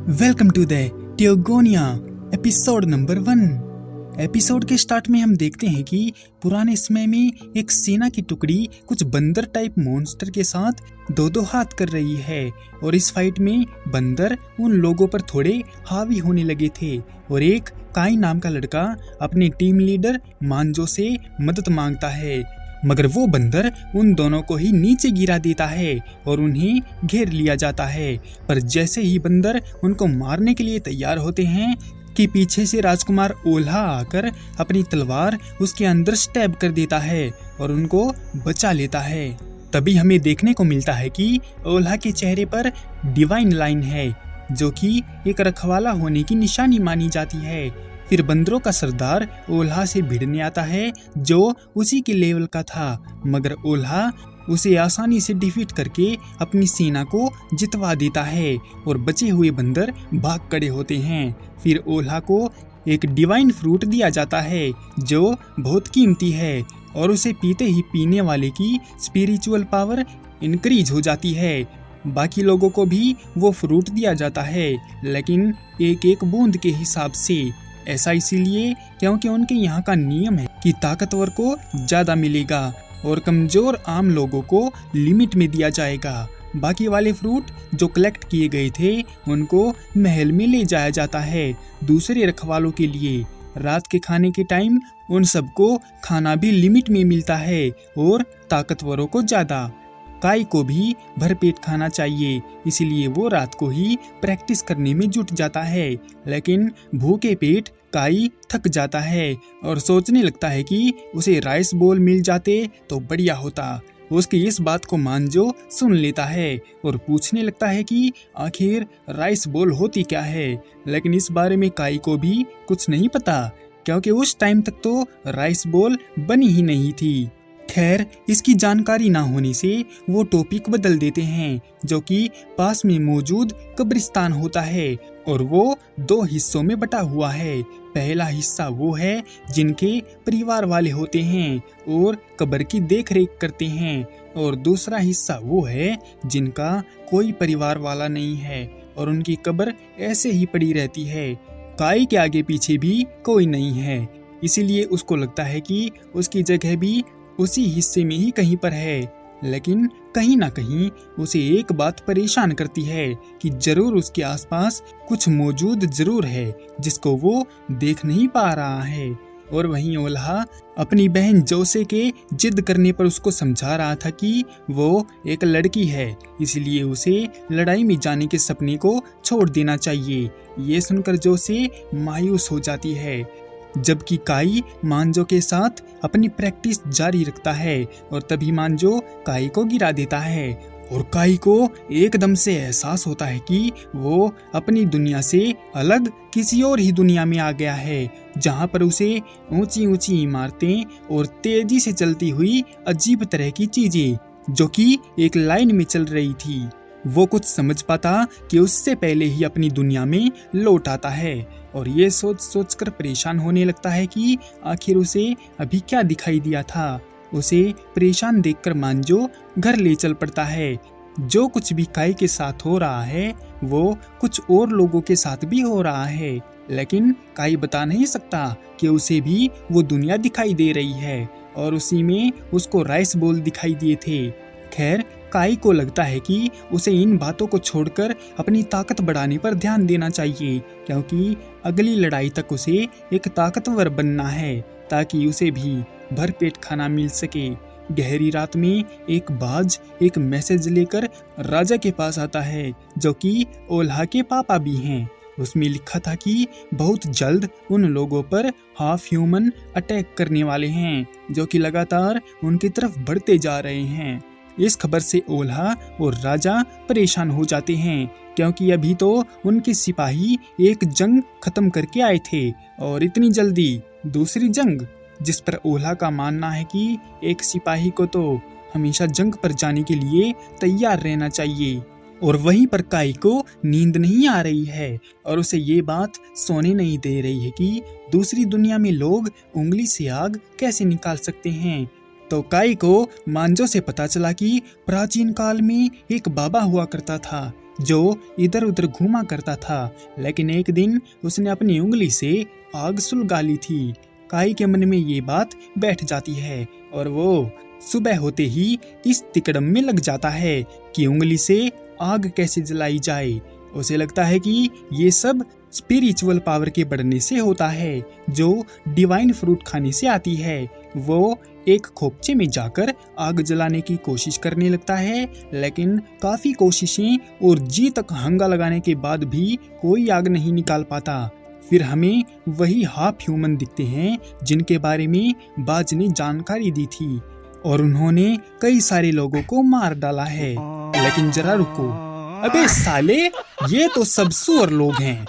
Welcome to the Theogonia episode number 1। Episode के start में हम देखते हैं कि पुराने समय में एक सेना की टुकड़ी कुछ बंदर टाइप मॉन्स्टर के साथ दो हाथ कर रही है और इस फाइट में बंदर उन लोगों पर थोड़े हावी होने लगे थे और एक काई नाम का लड़का अपने टीम लीडर मांजो से मदद मांगता है, मगर वो बंदर उन दोनों को ही नीचे गिरा देता है और उन्हें घेर लिया जाता है। पर जैसे ही बंदर उनको मारने के लिए तैयार होते हैं कि पीछे से राजकुमार ओल्हा आकर अपनी तलवार उसके अंदर स्टैब कर देता है और उनको बचा लेता है। तभी हमें देखने को मिलता है कि ओल्हा के चेहरे पर डिवाइन लाइन है, जो कि एक रखवाला होने की निशानी मानी जाती है। फिर बंदरों का सरदार ओल्हा से भिड़ने आता है, जो उसी के लेवल का था, मगर ओल्हा उसे आसानी से डिफीट करके अपनी सेना को जितवा देता है और बचे हुए बंदर भाग खड़े होते हैं। फिर ओल्हा को एक डिवाइन फ्रूट दिया जाता है जो बहुत कीमती है और उसे पीते ही पीने वाले की स्पिरिचुअल पावर इंक्रीज हो जाती है। बाकी लोगों को भी वो फ्रूट दिया जाता है, लेकिन एक एक बूंद के हिसाब से। ऐसा इसीलिए क्योंकि उनके यहाँ का नियम है कि ताकतवर को ज्यादा मिलेगा और कमजोर आम लोगों को लिमिट में दिया जाएगा। बाकी वाले फ्रूट जो कलेक्ट किए गए थे उनको महल में ले जाया जाता है दूसरे रखवालों के लिए। रात के खाने के टाइम उन सबको खाना भी लिमिट में मिलता है और ताकतवरों को ज्यादा। काई को भी भरपेट खाना चाहिए, इसलिए वो रात को ही प्रैक्टिस करने में जुट जाता है, लेकिन भूखे पेट काई थक जाता है और सोचने लगता है कि उसे राइस बोल मिल जाते तो बढ़िया होता। उसकी इस बात को मांजो सुन लेता है और पूछने लगता है कि आखिर राइस बोल होती क्या है, लेकिन इस बारे में काई को भी कुछ नहीं पता, क्योंकि उस टाइम तक तो राइस बोल बनी ही नहीं थी। खैर, इसकी जानकारी ना होने से वो टॉपिक बदल देते हैं, जो कि पास में मौजूद कब्रिस्तान होता है और वो 2 हिस्सों में बटा हुआ है। पहला हिस्सा वो है जिनके परिवार वाले होते हैं और कब्र की देखरेख करते हैं, और दूसरा हिस्सा वो है जिनका कोई परिवार वाला नहीं है और उनकी कब्र ऐसे ही पड़ी रहती है। काई के आगे पीछे भी कोई नहीं है, इसीलिए उसको लगता है कि उसकी जगह भी उसी हिस्से में ही कहीं पर है। लेकिन कहीं ना कहीं उसे एक बात परेशान करती है कि जरूर उसके आसपास कुछ मौजूद जरूर है जिसको वो देख नहीं पा रहा है। और वहीं ओल्हा अपनी बहन जोसे के जिद करने पर उसको समझा रहा था कि वो एक लड़की है, इसलिए उसे लड़ाई में जाने के सपने को छोड़ देना चाहिए। ये सुनकर जोसे मायूस हो जाती है, जबकि काई मांजो के साथ अपनी प्रैक्टिस जारी रखता है और तभी मांजो काई को गिरा देता है और काई को एकदम से एहसास होता है कि वो अपनी दुनिया से अलग किसी और ही दुनिया में आ गया है, जहाँ पर उसे ऊंची ऊंची इमारतें और तेजी से चलती हुई अजीब तरह की चीजें जो कि एक लाइन में चल रही थी। वो कुछ समझ पाता कि उससे पहले ही अपनी दुनिया में लौट आता है और ये सोच कर परेशान होने लगता है कि आखिर उसे अभी क्या दिखाई दिया था। उसे परेशान देखकर मांजो घर ले चल पड़ता है। जो कुछ भी काई के साथ हो रहा है वो कुछ और लोगों के साथ भी हो रहा है, लेकिन काई बता नहीं सकता कि उसे भी वो दुनिया दिखाई दे रही है और उसी में उसको राइस बोल दिखाई दिए थे। खैर, काई को लगता है कि उसे इन बातों को छोड़कर अपनी ताकत बढ़ाने पर ध्यान देना चाहिए, क्योंकि अगली लड़ाई तक उसे एक ताकतवर बनना है ताकि उसे भी भरपेट खाना मिल सके। गहरी रात में एक बाज एक मैसेज लेकर राजा के पास आता है, जो कि ओल्हा के पापा भी हैं। उसमें लिखा था कि बहुत जल्द उन लोगों पर हाफ ह्यूमन अटैक करने वाले हैं, जो कि लगातार उनकी तरफ बढ़ते जा रहे हैं। इस खबर से ओल्हा और राजा परेशान हो जाते हैं, क्योंकि अभी तो उनके सिपाही एक जंग खत्म करके आए थे और इतनी जल्दी दूसरी जंग, जिस पर ओल्हा का मानना है कि एक सिपाही को तो हमेशा जंग पर जाने के लिए तैयार रहना चाहिए। और वहीं पर काई को नींद नहीं आ रही है और उसे ये बात सोने नहीं दे रही है कि दूसरी दुनिया में लोग उंगली से आग कैसे निकाल सकते हैं। तो काई को मांजो से पता चला कि प्राचीन काल में एक बाबा हुआ करता था जो इधर उधर घूमा करता था, लेकिन एक दिन उसने अपनी उंगली से आग सुलगा ली थी। काई के मन में ये बात बैठ जाती है और वो सुबह होते ही इस तिकड़म में लग जाता है कि उंगली से आग कैसे जलाई जाए। उसे लगता है कि ये सब स्पिरिचुअल पावर के बढ़ने से होता है, जो डिवाइन फ्रूट खाने से आती है। वो एक खोपचे में जाकर आग जलाने की कोशिश करने लगता है, लेकिन काफी कोशिशें और जी तक हंगा लगाने के बाद भी कोई आग नहीं निकाल पाता। फिर हमें वही हाफ ह्यूमन दिखते हैं जिनके बारे में बाज ने जानकारी दी थी और उन्होंने कई सारे लोगों को मार डाला है। लेकिन जरा रुको, अबे साले, ये तो सब सुअर लोग हैं।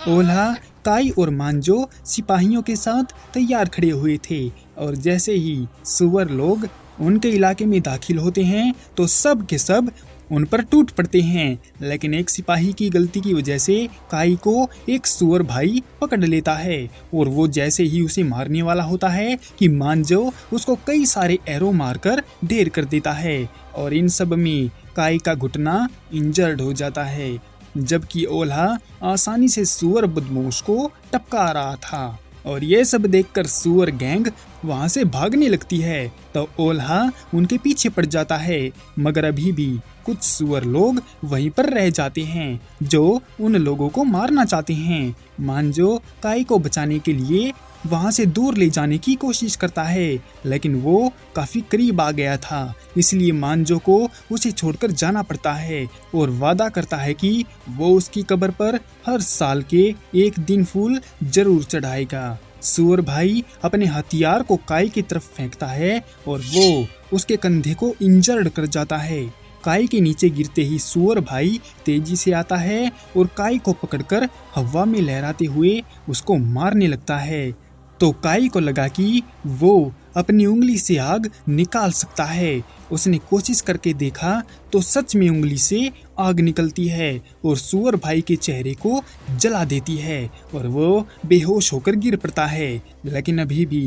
ओल्हा, काई और मांजो सिपाहियों के साथ तैयार खड़े हुए थे और जैसे ही सुअर लोग उनके इलाके में दाखिल होते हैं तो सब के सब उन पर टूट पड़ते हैं। लेकिन एक सिपाही की गलती की वजह से काई को एक सुअर भाई पकड़ लेता है और वो जैसे ही उसे मारने वाला होता है कि मांजो उसको कई सारे एरो मारकर ढेर कर देता है और इन सब में काई का घुटना इंजर्ड हो जाता है, जबकि ओल्हा आसानी से सुअर बदमाश को टपका रहा था। और ये सब देखकर सुअर गैंग वहां से भागने लगती है तो ओल्हा उनके पीछे पड़ जाता है, मगर अभी भी कुछ सुअर लोग वहीं पर रह जाते हैं जो उन लोगों को मारना चाहते हैं। मांजो काई को बचाने के लिए वहां से दूर ले जाने की कोशिश करता है, लेकिन वो काफी करीब आ गया था, इसलिए मांजो को उसे छोड़कर जाना पड़ता है और वादा करता है कि वो उसकी कब्र पर हर साल के एक दिन फूल जरूर चढ़ाएगा। सुअर भाई अपने हथियार को काई की तरफ फेंकता है और वो उसके कंधे को इंजर्ड कर जाता है। काई के नीचे गिरते ही सुअर भाई तेजी से आता है और काई को पकड़कर हवा में लहराते हुए उसको मारने लगता है। तो काई को लगा कि वो अपनी उंगली से आग निकाल सकता है। उसने कोशिश करके देखा तो सच में उंगली से आग निकलती है और सुअर भाई के चेहरे को जला देती है और वो बेहोश होकर गिर पड़ता है। लेकिन अभी भी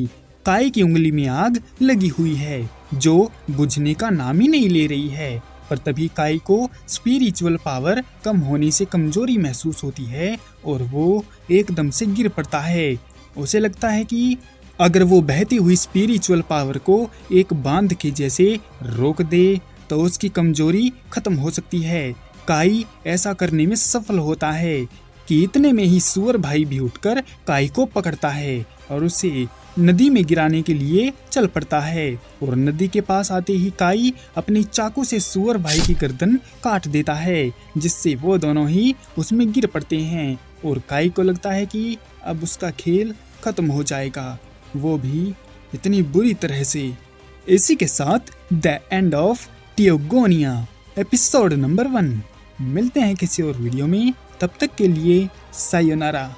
काई की उंगली में आग लगी हुई है जो बुझने का नाम ही नहीं ले रही है। पर तभी काई को स्पिरिचुअल पावर कम होने से कमजोरी महसूस होती है और वो एकदम से गिर पड़ता है। उसे लगता है कि अगर वो बहती हुई स्पिरिचुअल पावर को एक बांध के जैसे रोक दे तो उसकी कमजोरी खत्म हो सकती है। काई ऐसा करने में सफल होता है कि इतने में ही सुअर भाई भी उठकर काई को पकड़ता है और उसे नदी में गिराने के लिए चल पड़ता है और नदी के पास आते ही काई अपनी चाकू से सुअर भाई की गर्दन काट देता है, जिससे वो दोनों ही उसमें गिर पड़ते हैं और काई को लगता है कि अब उसका खेल खत्म हो जाएगा, वो भी इतनी बुरी तरह से। इसी के साथ the end of Theogonia episode number 1। मिलते हैं किसी और वीडियो में, तब तक के लिए सायोनारा।